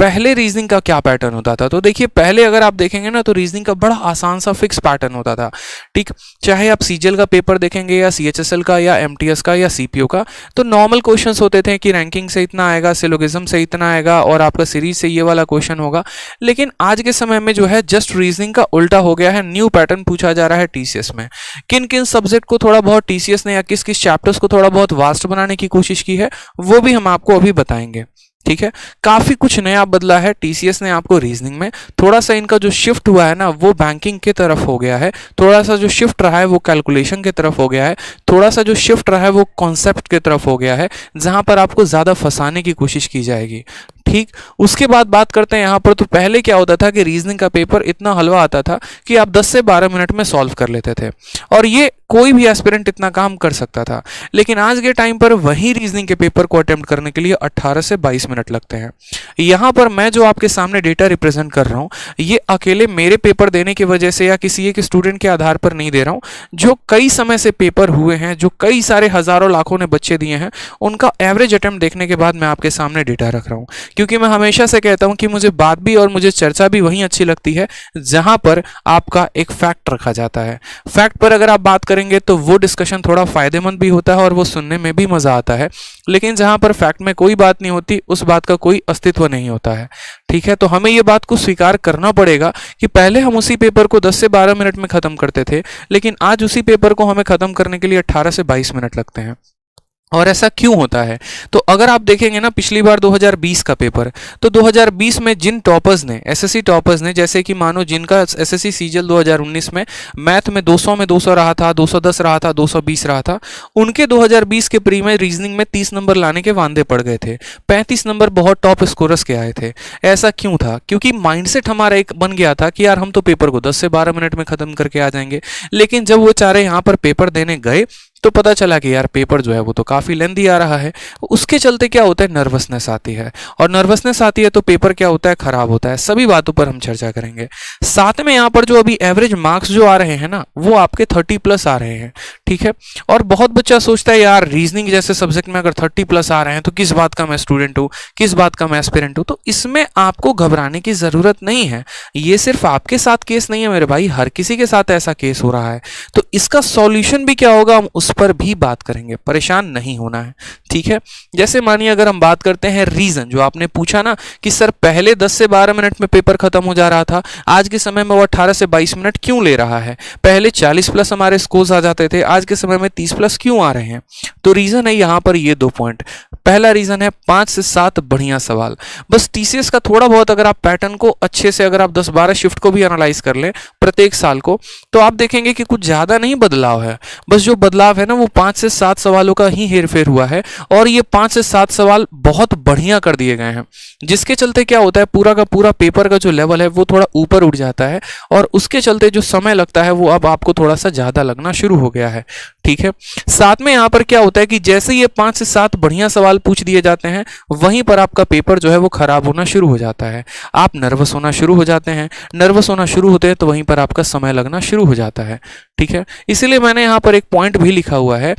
पहले रीजनिंग का क्या पैटर्न होता था। तो देखिए पहले अगर आप देखेंगे ना तो रीजनिंग का बड़ा आसान सा फिक्स पैटर्न होता था, ठीक। चाहे आप सीजीएल का पेपर देखेंगे या सीएचएसएल का या एमटीएस का या सीपीओ का, तो नॉर्मल क्वेश्चंस होते थे कि रैंकिंग से इतना आएगा, सिलोगिज्म से इतना आएगा और आपका सीरीज से ये वाला क्वेश्चन होगा। लेकिन आज के समय में जो है जस्ट रीजनिंग का उल्टा हो गया है, न्यू पैटर्न पूछा जा रहा है टीसीएस में। किन किन सब्जेक्ट को थोड़ा बहुत टीसीएस ने या किस किस चैप्टर्स को थोड़ा बहुत वास्ट बनाने की कोशिश की है वो भी हम आपको अभी बताएंगे, ठीक है। काफी कुछ नया बदला है टीसीएस ने आपको रीजनिंग में। थोड़ा सा इनका जो शिफ्ट हुआ है ना वो बैंकिंग की तरफ हो गया है, थोड़ा सा जो शिफ्ट रहा है वो कैलकुलेशन की तरफ हो गया है, थोड़ा सा जो शिफ्ट रहा है वो कॉन्सेप्ट की तरफ हो गया है, जहां पर आपको ज्यादा फंसाने की कोशिश की जाएगी, ठीक। उसके बाद बात करते हैं यहाँ पर। तो पहले क्या होता था कि रीजनिंग का पेपर इतना हलवा आता था कि आप 10 से 12 मिनट में सॉल्व कर लेते थे और ये कोई भी एस्पिरेंट इतना काम कर सकता था। लेकिन आज के टाइम पर वही रीजनिंग के पेपर को अटेम्प्ट करने के लिए 18 से 22 मिनट लगते हैं। यहाँ पर मैं जो आपके सामने डेटा रिप्रेजेंट कर रहा हूँ ये अकेले मेरे पेपर देने की वजह से या किसी एक स्टूडेंट के आधार पर नहीं दे रहा हूँ। जो कई समय से पेपर हुए हैं, जो कई सारे हजारों लाखों ने बच्चे दिए हैं, उनका एवरेज अटेम्प्ट देखने के बाद मैं आपके सामने डेटा रख रहा हूँ। क्योंकि मैं हमेशा से कहता हूं कि मुझे बात भी और मुझे चर्चा भी वहीं अच्छी लगती है जहां पर आपका एक फैक्ट रखा जाता है। फैक्ट पर अगर आप बात करेंगे तो वो डिस्कशन थोड़ा फायदेमंद भी होता है और वो सुनने में भी मजा आता है। लेकिन जहां पर फैक्ट में कोई बात नहीं होती उस बात का कोई अस्तित्व नहीं होता है, ठीक है। तो हमें ये बात को स्वीकार करना पड़ेगा कि पहले हम उसी पेपर को 10 से 12 मिनट में खत्म करते थे, लेकिन आज उसी पेपर को हमें खत्म करने के लिए 18 से 22 मिनट लगते हैं। और ऐसा क्यों होता है? तो अगर आप देखेंगे ना पिछली बार 2020 का पेपर, तो 2020 में जिन टॉपर्स ने, एसएससी टॉपर्स ने, जैसे कि मानो जिनका एसएससी सीजीएल 2019 में मैथ में 200 में 200 रहा था, 210 रहा था, 220 रहा था, उनके 2020 के प्री में रीजनिंग में 30 नंबर लाने के वांदे पड़ गए थे। 35 नंबर बहुत टॉप स्कोरर्स के आए थे। ऐसा क्यों था? क्योंकि माइंडसेट हमारा एक बन गया था कि यार हम तो पेपर को 10 से 12 मिनट में खत्म करके आ जाएंगे। लेकिन जब वो चारे यहाँ पर पेपर देने गए तो पता चला कि यार पेपर जो है वो तो काफ़ी लेंदी आ रहा है। उसके चलते क्या होता है, नर्वसनेस आती है, और नर्वसनेस आती है तो पेपर क्या होता है, खराब होता है। सभी बातों पर हम चर्चा करेंगे। साथ में यहाँ पर जो अभी एवरेज मार्क्स जो आ रहे हैं ना वो आपके 30+ आ रहे हैं, ठीक है। और बहुत बच्चा सोचता है यार रीजनिंग जैसे सब्जेक्ट में अगर 30+ आ रहे हैं तो किस बात का मैं स्टूडेंट हूँ, किस बात का मैं एस्पिरेंट हूँ। तो इसमें आपको घबराने की ज़रूरत नहीं है। ये सिर्फ आपके साथ केस नहीं है मेरे भाई, हर किसी के साथ ऐसा केस हो रहा है। तो इसका सॉल्यूशन भी क्या होगा हम उस पर भी बात करेंगे, परेशान नहीं होना है, ठीक है। जैसे मानिए अगर हम बात करते हैं रीजन, जो आपने पूछा ना कि सर पहले 10 से 12 मिनट में पेपर खत्म हो जा रहा था, आज के समय में वो 18 से 22 मिनट क्यों ले रहा है? पहले 40+ हमारे स्कोर्स आ जाते थे, आज के समय में 30+ क्यों आ रहे हैं? तो रीजन है यहाँ पर ये 2 पॉइंट। पहला रीजन है 5 से 7 बढ़िया सवाल। बस टीसीएस का थोड़ा बहुत अगर आप पैटर्न को अच्छे से, अगर आप 10-12 शिफ्ट को भी एनालाइज कर लें प्रत्येक साल को, तो आप देखेंगे कि कुछ ज्यादा नहीं बदलाव है। बस जो बदलाव है ना वो 5 से 7 सवालों का ही हेरफेर हुआ है, और ये 5 से 7 सवाल बहुत बढ़िया कर दिए गए हैं, जिसके चलते क्या होता है पूरा का पूरा पेपर का जो लेवल है वो थोड़ा ऊपर उठ जाता है, और उसके चलते जो समय लगता है वो अब आपको थोड़ा सा ज्यादा लगना शुरू हो गया है, ठीक है। साथ में यहाँ पर क्या होता है कि जैसे ये 5 से 7 बढ़िया सवाल पूछ दिए जाते हैं, वहीं पर आपका पेपर जो है वो खराब होना शुरू हो जाता है। आप नर्वस होना शुरू हो जाते हैं, नर्वस होना शुरू होते हैं तो वहीं पर आपका समय लगना शुरू हो जाता है, ठीक है। इसीलिए मैंने यहाँ पर एक पॉइंट भी लिखा हुआ है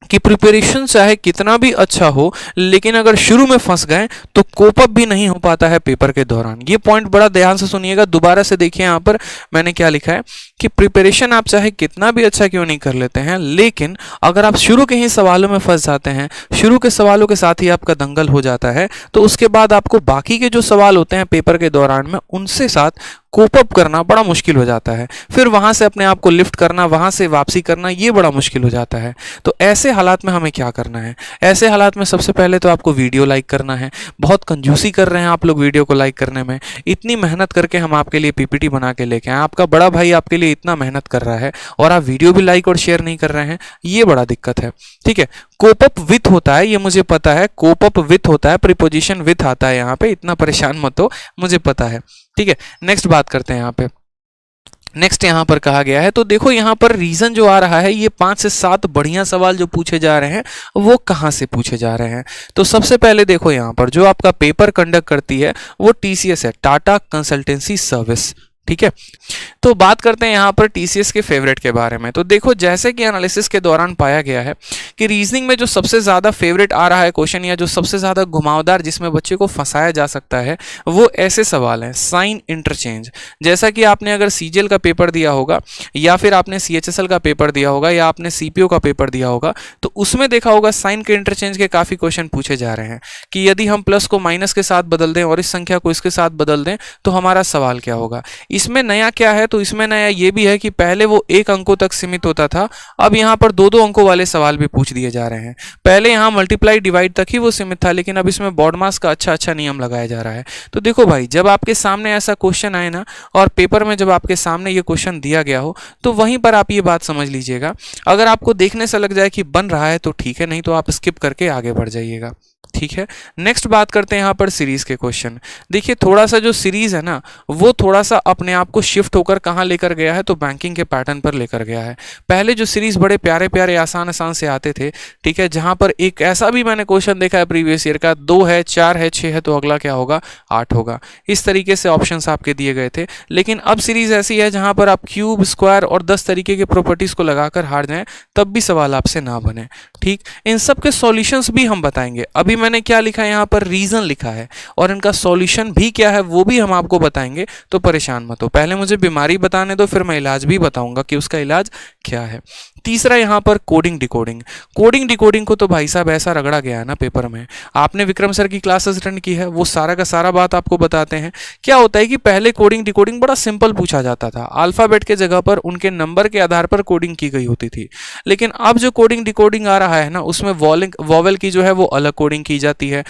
कि प्रिपरेशन चाहे कितना भी अच्छा हो, लेकिन अगर शुरू में फंस गए तो कोप अप भी नहीं हो पाता है पेपर के दौरान। ये पॉइंट बड़ा ध्यान से सुनिएगा, दोबारा से देखिए यहाँ पर मैंने क्या लिखा है कि प्रिपरेशन आप चाहे कितना भी अच्छा क्यों नहीं कर लेते हैं, लेकिन अगर आप शुरू के ही सवालों में फंस जाते हैं, शुरू के सवालों के साथ ही आपका दंगल हो जाता है, तो उसके बाद आपको बाकी के जो सवाल होते हैं पेपर के दौरान में उनसे साथ कोप अप करना बड़ा मुश्किल हो जाता है। फिर वहां से अपने आप को लिफ्ट करना, वहां से वापसी करना, ये बड़ा मुश्किल हो जाता है। तो ऐसे हालात में हमें क्या करना है? ऐसे हालात में सबसे पहले तो आपको वीडियो लाइक करना है। बहुत कंजूसी कर रहे हैं आप लोग वीडियो को लाइक करने में। इतनी मेहनत करके हम आपके लिए पीपीटी बना के लेके आए, आपका बड़ा भाई आपके लिए इतना मेहनत कर रहा है और आप वीडियो भी लाइक और शेयर नहीं कर रहे हैं, ये बड़ा दिक्कत है, ठीक है। कोप अप विथ होता है, ये मुझे पता है, कोप अप विथ होता है, प्रीपोजिशन विथ आता है यहाँ पे, इतना परेशान मत हो, मुझे पता है, ठीक है। नेक्स्ट बात करते हैं यहाँ पे। नेक्स्ट यहाँ पर कहा गया है, तो देखो यहाँ पर रीजन जो आ रहा है, ये 5 से 7 बढ़िया सवाल जो पूछे जा रहे हैं वो कहाँ से पूछे जा रहे हैं। तो सबसे पहले देखो यहाँ पर जो आपका पेपर कंडक्ट करती है वो टीसीएस है, टाटा कंसल्टेंसी सर्विस, ठीक है। तो बात करते हैं यहाँ पर टीसीएस के फेवरेट के बारे में। तो देखो, जैसे कि एनालिसिस के दौरान पाया गया है कि रीजनिंग में जो सबसे ज़्यादा फेवरेट आ रहा है क्वेश्चन, या जो सबसे ज़्यादा घुमावदार जिसमें बच्चे को फंसाया जा सकता है, वो ऐसे सवाल हैं, साइन इंटरचेंज। जैसा कि आपने अगर सीजीएल का पेपर दिया होगा, या फिर आपने सीएचएसएल का पेपर दिया होगा, या आपने सीपीओ का पेपर दिया होगा, तो उसमें देखा होगा साइन के इंटरचेंज के काफ़ी क्वेश्चन पूछे जा रहे हैं कि यदि हम प्लस को माइनस के साथ बदल दें और इस संख्या को इसके साथ बदल दें तो हमारा सवाल क्या होगा। इसमें नया क्या है, तो इसमें नया ये भी है कि पहले वो 1 अंकों तक सीमित होता था, अब यहाँ पर 2-2 अंकों वाले सवाल भी पूछ दिए जा रहे हैं। पहले यहाँ मल्टीप्लाई डिवाइड तक ही वो सीमित था, लेकिन अब इसमें बॉड मास का अच्छा नियम लगाया जा रहा है। तो देखो भाई, जब आपके सामने ऐसा क्वेश्चन आए ना, और पेपर में जब आपके सामने ये क्वेश्चन दिया गया हो, तो वहीं पर आप ये बात समझ लीजिएगा। अगर आपको देखने से लग जाए कि बन रहा है तो ठीक है, नहीं तो आप स्किप करके आगे बढ़ जाइएगा। ठीक है। नेक्स्ट बात करते हैं यहाँ पर सीरीज के क्वेश्चन। देखिए, थोड़ा सा जो सीरीज है ना, वो थोड़ा सा अपने आप को शिफ्ट होकर कहाँ लेकर गया है, तो बैंकिंग के पैटर्न पर लेकर गया है। पहले जो सीरीज बड़े प्यारे प्यारे आसान से आते थे, ठीक है, जहाँ पर एक ऐसा भी मैंने क्वेश्चन देखा है प्रीवियस ईयर का, 2 है, 4 है, 6 है, तो अगला क्या होगा, 8 होगा। इस तरीके से ऑप्शंस आपके दिए गए थे। लेकिन अब सीरीज ऐसी है जहाँ पर आप क्यूब, स्क्वायर और 10 तरीके के प्रॉपर्टीज को लगाकर हार जाएं, तब भी सवाल आपसे ना बने। ठीक, इन सब के सॉल्यूशंस भी हम बताएंगे। अभी मैंने क्या लिखा है यहाँ पर, रीजन लिखा है, और इनका सॉल्यूशन भी क्या है वो भी हम आपको बताएंगे, तो परेशान मत हो। पहले मुझे बीमारी बताने दो, फिर मैं इलाज भी बताऊंगा कि उसका इलाज क्या है। तीसरा यहाँ पर कोडिंग डिकोडिंग। कोडिंग डिकोडिंग को तो भाई साहब ऐसा रगड़ा गया है ना पेपर में। आपने विक्रम सर की क्लासेस अटेंड की है, वो सारा का सारा बात आपको बताते हैं। क्या होता है कि पहले कोडिंग डिकोडिंग बड़ा सिंपल पूछा जाता था, अल्फाबेट के जगह पर उनके नंबर के आधार पर कोडिंग की गई होती थी। लेकिन अब जो कोडिंग डिकोडिंग आ रहा है ना, उसमें वॉवेल की जो है वो अलग कोडिंग की जाती है,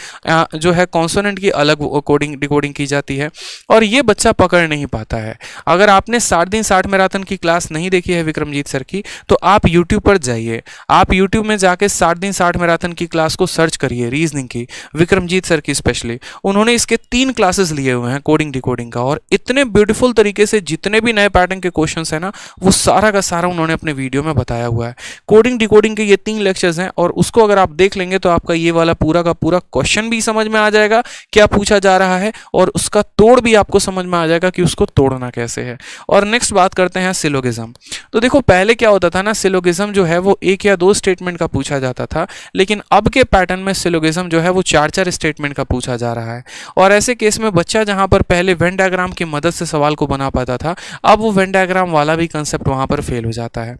जो है कॉन्सोनेंट की अलग कोडिंग डिकोडिंग की जाती है, और ये बच्चा पकड़ नहीं पाता है। अगर आपने 60 दिन 60 मैराथन की क्लास नहीं देखी है विक्रमजीत सर की, तो आप यूट्यूब पर जाइए, आप यूट्यूब में जाके 60 दिन 60 मैराथन की क्लास को सर्च करिए, रीजनिंग की, विक्रमजीत सर की स्पेशली। उन्होंने इसके 3 क्लासेस लिए हुए हैं कोडिंग डिकोडिंग का, और इतने ब्यूटीफुल तरीके से जितने भी नए पैटर्न के क्वेश्चंस हैं ना, वो सारा का सारा उन्होंने अपने वीडियो में बताया हुआ है। कोडिंग डिकोडिंग के ये 3 लेक्चर्स हैं, और उसको अगर आप देख लेंगे तो आपका ये वाला पूरा का पूरा क्वेश्चन भी समझ में आ जाएगा क्या पूछा जा रहा है, और उसका तोड़ भी आपको समझ में आ जाएगा कि उसको तोड़ना कैसे है। और नेक्स्ट बात करते हैं सिलोगिज्म। तो देखो, पहले क्या होता था ना, सिलोगिज्म जो है वो 1 या 2 स्टेटमेंट का पूछा जाता था, लेकिन अब के पैटर्न में सिलोगिज्म जो है वो 4-4 स्टेटमेंट का पूछा जा रहा है। और ऐसे केस में बच्चा जहां पर पहले वेन डायग्राम की मदद से सवाल को बना पाता था, अब वो वेन डायग्राम वाला भी कंसेप्ट वहां पर फेल हो जाता है।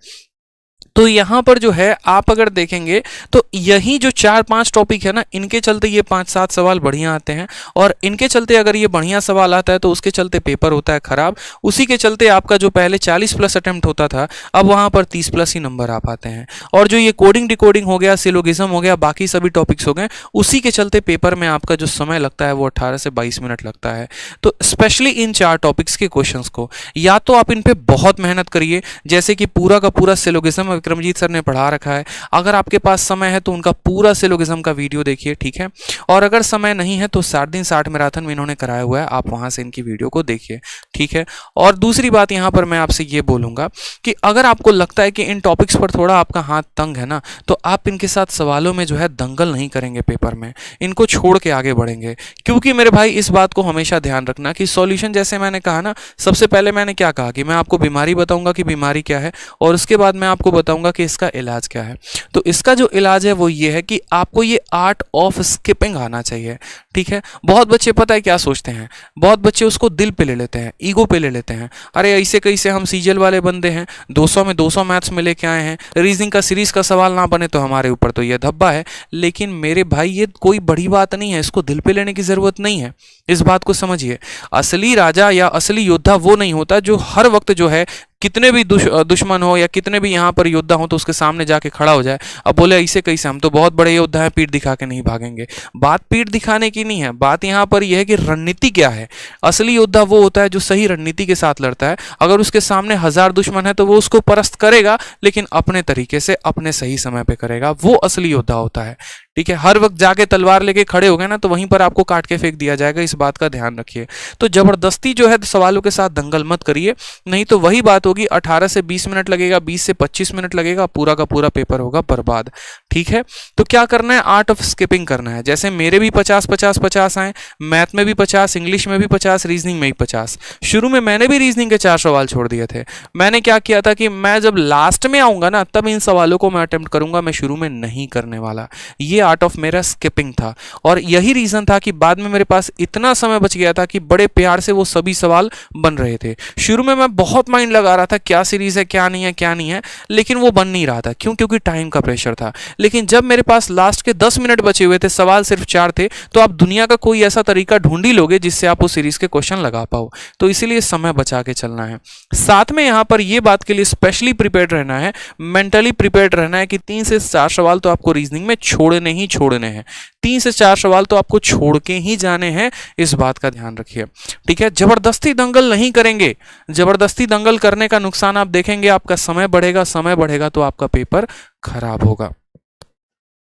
तो यहाँ पर जो है आप अगर देखेंगे तो यही जो 4-5 टॉपिक है ना, इनके चलते ये 5-7 सवाल बढ़िया आते हैं, और इनके चलते अगर ये बढ़िया सवाल आता है तो उसके चलते पेपर होता है खराब। उसी के चलते आपका जो पहले 40+ अटेम्प्ट होता था, अब वहाँ पर 30+ ही नंबर आ पाते हैं। और जो ये कोडिंग डिकोडिंग हो गया, सिलोगिज्म हो गया, बाकी सभी टॉपिक्स हो गए, उसी के चलते पेपर में आपका जो समय लगता है वो 18 से 22 मिनट लगता है। तो स्पेशली इन 4 टॉपिक्स के क्वेश्चंस को या तो आप इन पे बहुत मेहनत करिए, जैसे कि पूरा का पूरा सिलोगिज्म विक्रमजीत सर ने पढ़ा रखा है। अगर आपके पास समय है तो उनका पूरा सिलोगिज्म का वीडियो देखिए, ठीक है। और अगर समय नहीं है तो 60 दिन 60 मैराथन में इन्होंने कराया हुआ है, आप वहां से इनकी वीडियो को देखिए, ठीक है। और दूसरी बात यहां पर मैं आपसे ये बोलूंगा कि अगर आपको लगता है कि इन टॉपिक्स पर थोड़ा आपका हाथ तंग है ना, तो आप इनके साथ सवालों में जो है दंगल नहीं करेंगे पेपर में, इनको छोड़ के आगे बढ़ेंगे। क्योंकि मेरे भाई इस बात को हमेशा ध्यान रखना कि सॉल्यूशन, जैसे मैंने कहा ना, सबसे पहले मैंने क्या कहा कि मैं आपको बीमारी बताऊंगा कि बीमारी क्या है, और उसके बाद मैं आपको बताऊंगा कि इसका इलाज क्या है। तो इसका जो इलाज है वो ये है कि आपको ये आर्ट ऑफ स्किपिंग आना चाहिए, ठीक है। बहुत बच्चे पता है क्या सोचते हैं, बहुत बच्चे उसको दिल पे ले लेते हैं, ईगो पे ले लेते हैं। अरे ऐसे कैसे, हम सीजीएल वाले बंदे हैं, 200 में 200 मैथ्स में लेके आए हैं, रीजनिंग का सीरीज का सवाल ना बने तो हमारे ऊपर तो ये धब्बा है। लेकिन मेरे भाई ये कोई बड़ी बात नहीं है, इसको दिल पे लेने की जरूरत नहीं है। इस बात को समझिए, असली राजा या असली योद्धा वो नहीं होता जो हर वक्त जो है कितने भी दुश्मन हो या कितने भी यहाँ पर योद्धा हो तो उसके सामने जाके खड़ा हो जाए, अब बोले ऐसे कैसे, हम तो बहुत बड़े योद्धा हैं, पीठ दिखा के नहीं भागेंगे। बात पीठ दिखाने की नहीं है, बात यहाँ पर यह है कि रणनीति क्या है। असली योद्धा वो होता है जो सही रणनीति के साथ लड़ता है। अगर उसके सामने 1000 दुश्मन है तो वो उसको परस्त करेगा, लेकिन अपने तरीके से अपने सही समय पे करेगा, वो असली योद्धा होता है, ठीक है। हर वक्त जाके तलवार लेके खड़े हो गए ना तो वहीं पर आपको काट के फेंक दिया जाएगा, इस बात का ध्यान रखिए। तो जबरदस्ती जो है सवालों के साथ दंगल मत करिए, नहीं तो वही बात होगी, 18 से 20 मिनट लगेगा, 20 से 25 मिनट लगेगा, पूरा का पूरा पेपर होगा बर्बाद, ठीक है। तो क्या करना है, आर्ट ऑफ स्किपिंग करना है। जैसे मेरे भी 50-50-50 आए, मैथ में भी 50, इंग्लिश में भी 50, रीजनिंग में भी 50। शुरू में मैंने भी रीजनिंग के 4 सवाल छोड़ दिए थे। मैंने क्या किया था कि मैं जब लास्ट में आऊंगा ना तब इन सवालों को मैं अटेम्प्ट करूंगा, मैं शुरू में नहीं करने वाला। ये आर्ट ऑफ मेरा स्किपिंग था और यही रीजन था कि बाद में मेरे पास इतना समय बच गया था कि बड़े प्यार से वो सभी सवाल बन रहे थे। शुरू में मैं बहुत माइंड लगा रहा था क्या सीरीज है, क्या नहीं है, क्या नहीं है, लेकिन वो बन नहीं रहा था। क्यों? क्योंकि टाइम का प्रेशर था। लेकिन जब मेरे पास लास्ट के 10 मिनट बचे हुए थे, सवाल सिर्फ 4 थे, तो आप दुनिया का कोई ऐसा तरीका ढूंढ ही लोगे जिससे आप उस सीरीज के क्वेश्चन लगा पाओ। तो इसीलिए समय बचा के चलना है। साथ में यहां पर ये बात के लिए स्पेशली प्रिपेयर्ड रहना है, मेंटली प्रिपेयर्ड रहना है कि 3 से 4 सवाल तो आपको रीजनिंग में छोड़ने ही छोड़ने हैं। 3 से 4 सवाल तो आपको छोड़ के ही जाने हैं, इस बात का ध्यान रखिए। ठीक है, जबरदस्ती दंगल नहीं करेंगे। जबरदस्ती दंगल करने का नुकसान आप देखेंगे, आपका समय बढ़ेगा, समय बढ़ेगा तो आपका पेपर खराब होगा।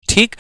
ठीक।